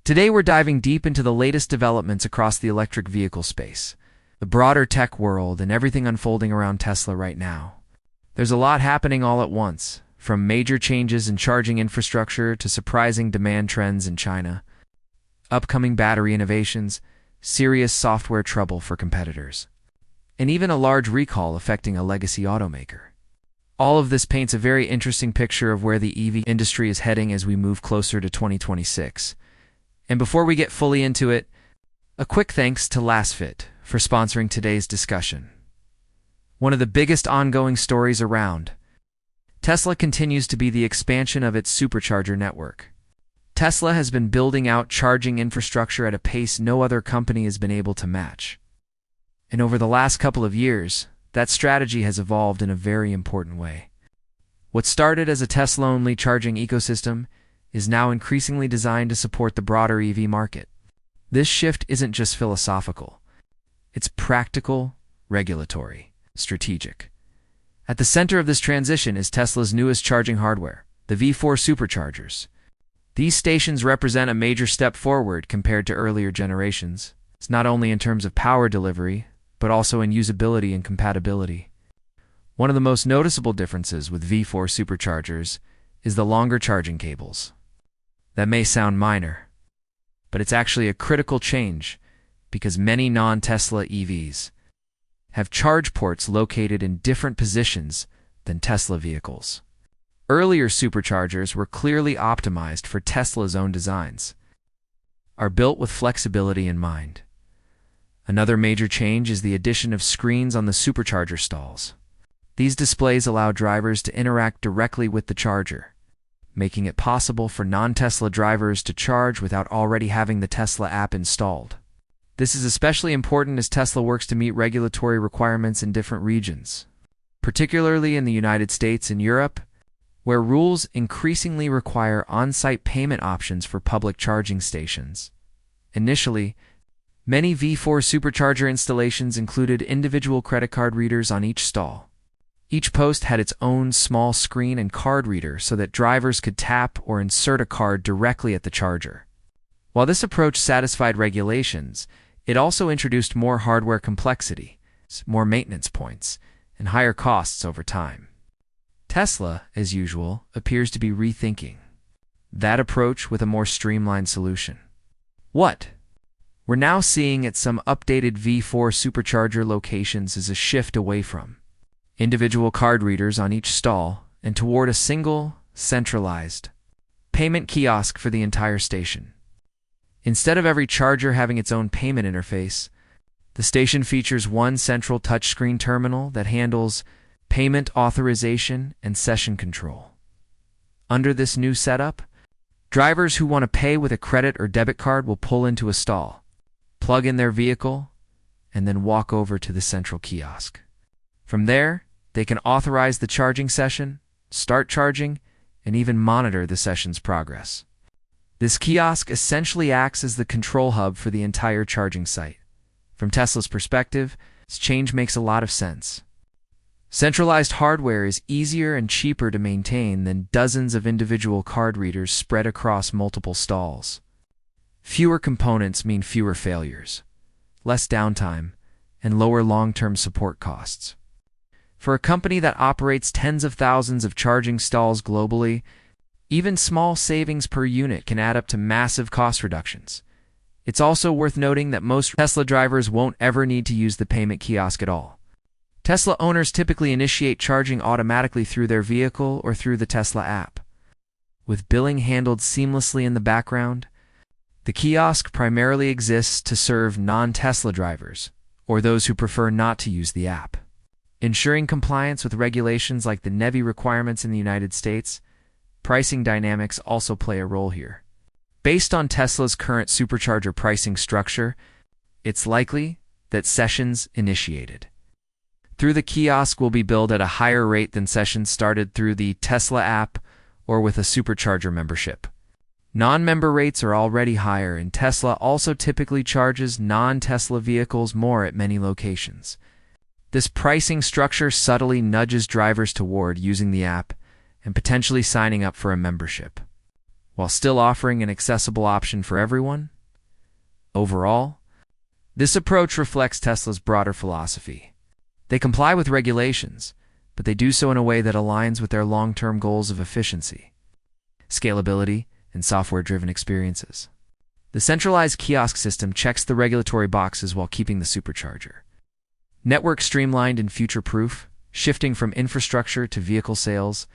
Today we're diving deep into the latest developments across the electric vehicle space, the broader tech world, and everything unfolding around Tesla right now. There's a lot happening all at once, from major changes in charging infrastructure to surprising demand trends in China, upcoming battery innovations, serious software trouble for competitors, and even a large recall affecting a legacy automaker. All of this paints a very interesting picture of where the EV industry is heading as we move closer to 2026. And before we get fully into it, a quick thanks to LastFit for sponsoring today's discussion. One of the biggest ongoing stories around, Tesla continues to be the expansion of its Supercharger network. Tesla has been building out charging infrastructure at a pace no other company has been able to match. And over the last couple of years, that strategy has evolved in a very important way. What started as a Tesla-only charging ecosystem is now increasingly designed to support the broader EV market. This shift isn't just philosophical. It's practical, regulatory, strategic. At the center of this transition is Tesla's newest charging hardware, the V4 Superchargers. These stations represent a major step forward compared to earlier generations. It's not only in terms of power delivery, but also in usability and compatibility. One of the most noticeable differences with V4 Superchargers is the longer charging cables. That may sound minor, but it's actually a critical change because many non-Tesla EVs have charge ports located in different positions than Tesla vehicles. Earlier superchargers were clearly optimized for Tesla's own designs, are built with flexibility in mind. Another major change is the addition of screens on the supercharger stalls. These displays allow drivers to interact directly with the charger, making it possible for non-Tesla drivers to charge without already having the Tesla app installed. This is especially important as Tesla works to meet regulatory requirements in different regions, particularly in the United States and Europe, where rules increasingly require on-site payment options for public charging stations. Initially, many V4 Supercharger installations included individual credit card readers on each stall. Each post had its own small screen and card reader so that drivers could tap or insert a card directly at the charger. While this approach satisfied regulations, it also introduced more hardware complexity, more maintenance points, and higher costs over time. Tesla, as usual, appears to be rethinking that approach with a more streamlined solution. What we're now seeing at some updated V4 Supercharger locations is a shift away from individual card readers on each stall and toward a single, centralized payment kiosk for the entire station. Instead of every charger having its own payment interface, the station features one central touchscreen terminal that handles payment authorization and session control. Under this new setup, drivers who want to pay with a credit or debit card will pull into a stall, plug in their vehicle, and then walk over to the central kiosk. From there, they can authorize the charging session, start charging, and even monitor the session's progress. This kiosk essentially acts as the control hub for the entire charging site. From Tesla's perspective, this change makes a lot of sense. Centralized hardware is easier and cheaper to maintain than dozens of individual card readers spread across multiple stalls. Fewer components mean fewer failures, less downtime, and lower long-term support costs. For a company that operates tens of thousands of charging stalls globally, even small savings per unit can add up to massive cost reductions. It's also worth noting that most Tesla drivers won't ever need to use the payment kiosk at all. Tesla owners typically initiate charging automatically through their vehicle or through the Tesla app. With billing handled seamlessly in the background, the kiosk primarily exists to serve non-Tesla drivers or those who prefer not to use the app. Ensuring compliance with regulations like the NEVI requirements in the United States, pricing dynamics also play a role here. Based on Tesla's current supercharger pricing structure, it's likely that sessions initiated through the kiosk will be billed at a higher rate than sessions started through the Tesla app or with a supercharger membership. Non-member rates are already higher, and Tesla also typically charges non-Tesla vehicles more at many locations. This pricing structure subtly nudges drivers toward using the app and potentially signing up for a membership. while still offering an accessible option for everyone? Overall, this approach reflects Tesla's broader philosophy. They comply with regulations, but they do so in a way that aligns with their long-term goals of efficiency, scalability, and software-driven experiences. The centralized kiosk system checks the regulatory boxes while keeping the supercharger. Network streamlined and future-proof, shifting from infrastructure to vehicle sales,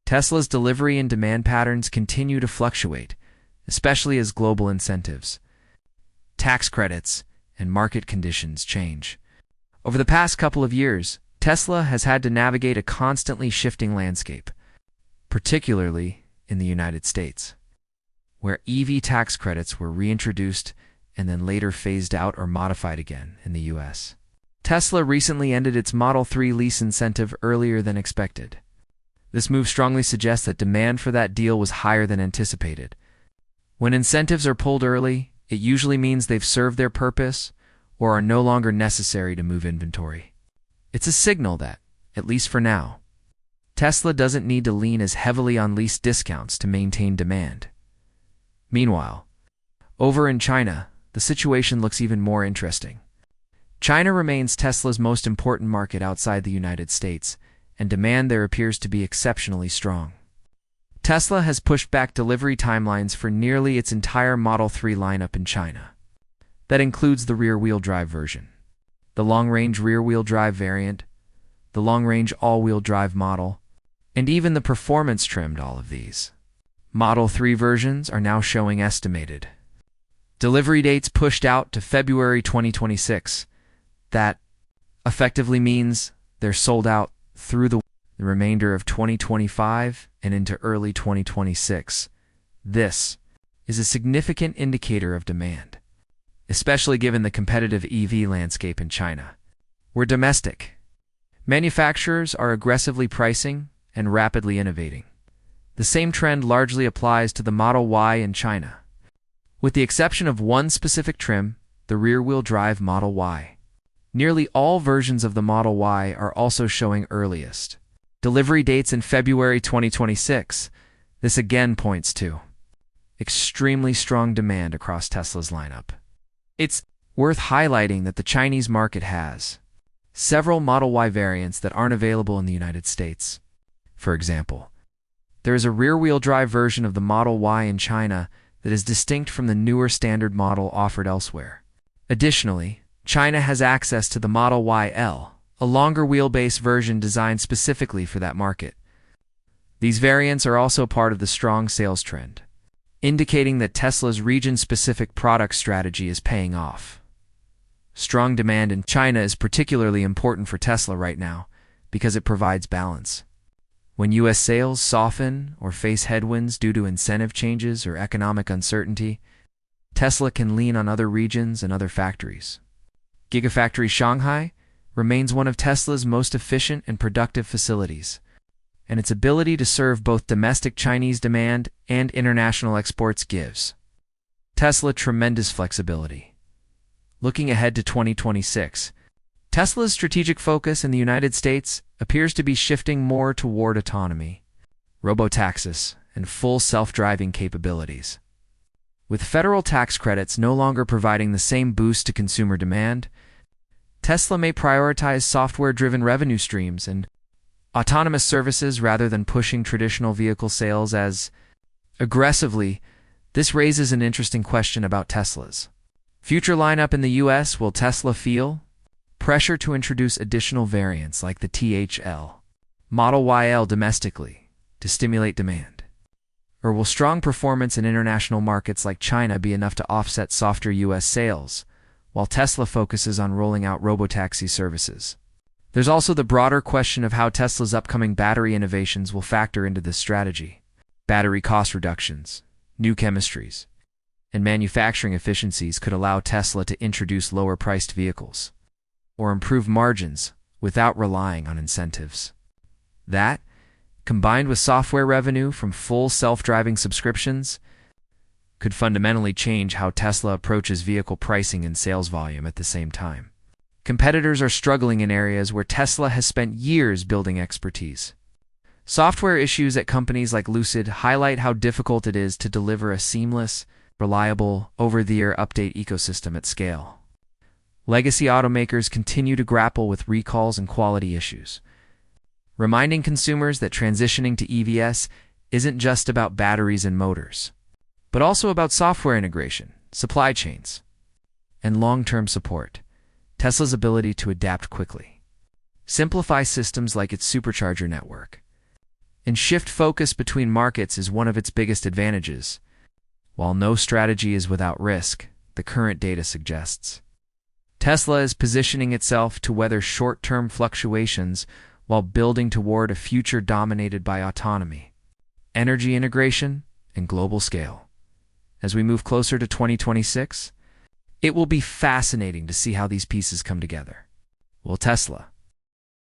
Tesla's delivery and demand patterns continue to fluctuate, especially as global incentives, tax credits, and market conditions change. Over the past couple of years, Tesla has had to navigate a constantly shifting landscape, particularly in the United States, where EV tax credits were reintroduced and then later phased out or modified again in the US. Tesla recently ended its Model 3 lease incentive earlier than expected. This move strongly suggests that demand for that deal was higher than anticipated. When incentives are pulled early, it usually means they've served their purpose or are no longer necessary to move inventory. It's a signal that, at least for now, Tesla doesn't need to lean as heavily on lease discounts to maintain demand. Meanwhile, over in China, the situation looks even more interesting. China remains Tesla's most important market outside the United States, and demand there appears to be exceptionally strong. Tesla has pushed back delivery timelines for nearly its entire Model 3 lineup in China. That includes the rear-wheel drive version, the long-range rear-wheel drive variant, the long-range all-wheel drive model, and even the performance-trimmed all of these. Model 3 versions are now showing estimated delivery dates pushed out to February 2026. That effectively means they're sold out through the remainder of 2025 and into early 2026. This is a significant indicator of demand, especially given the competitive EV landscape in China, where domestic manufacturers are aggressively pricing and rapidly innovating. The same trend largely applies to the Model Y in China, with the exception of one specific trim, the rear-wheel drive Model Y. Nearly all versions of the Model Y are also showing earliest delivery dates in February 2026. This again points to extremely strong demand across Tesla's lineup. It's worth highlighting that the Chinese market has several Model Y variants that aren't available in the United States. For example, there is a rear-wheel drive version of the Model Y in China that is distinct from the newer standard model offered elsewhere. Additionally, China has access to the Model Y-L, a longer wheelbase version designed specifically for that market. These variants are also part of the strong sales trend, indicating that Tesla's region-specific product strategy is paying off. Strong demand in China is particularly important for Tesla right now because it provides balance. When U.S. sales soften or face headwinds due to incentive changes or economic uncertainty, Tesla can lean on other regions and other factories. Gigafactory Shanghai remains one of Tesla's most efficient and productive facilities, and its ability to serve both domestic Chinese demand and international exports gives Tesla tremendous flexibility. Looking ahead to 2026, Tesla's strategic focus in the United States appears to be shifting more toward autonomy, robotaxis, and full self-driving capabilities. With federal tax credits no longer providing the same boost to consumer demand, Tesla may prioritize software-driven revenue streams and autonomous services rather than pushing traditional vehicle sales as aggressively. This raises an interesting question about Tesla's future lineup in the U.S. Will Tesla feel pressure to introduce additional variants like the THL, Model YL domestically to stimulate demand? Or will strong performance in international markets like China be enough to offset softer U.S. sales, while Tesla focuses on rolling out Robotaxi services? There's also the broader question of how Tesla's upcoming battery innovations will factor into this strategy. Battery cost reductions, new chemistries, and manufacturing efficiencies could allow Tesla to introduce lower-priced vehicles or improve margins without relying on incentives. That, combined with software revenue from full self-driving subscriptions, could fundamentally change how Tesla approaches vehicle pricing and sales volume at the same time. Competitors are struggling in areas where Tesla has spent years building expertise. Software issues at companies like Lucid highlight how difficult it is to deliver a seamless, reliable, over-the-air update ecosystem at scale. Legacy automakers continue to grapple with recalls and quality issues, reminding consumers that transitioning to EVs isn't just about batteries and motors, but also about software integration, supply chains, and long-term support. Tesla's ability to adapt quickly, simplify systems like its Supercharger network, and shift focus between markets is one of its biggest advantages. While no strategy is without risk, the current data suggests Tesla is positioning itself to weather short-term fluctuations while building toward a future dominated by autonomy, energy integration, and global scale. As we move closer to 2026, it will be fascinating to see how these pieces come together. Will Tesla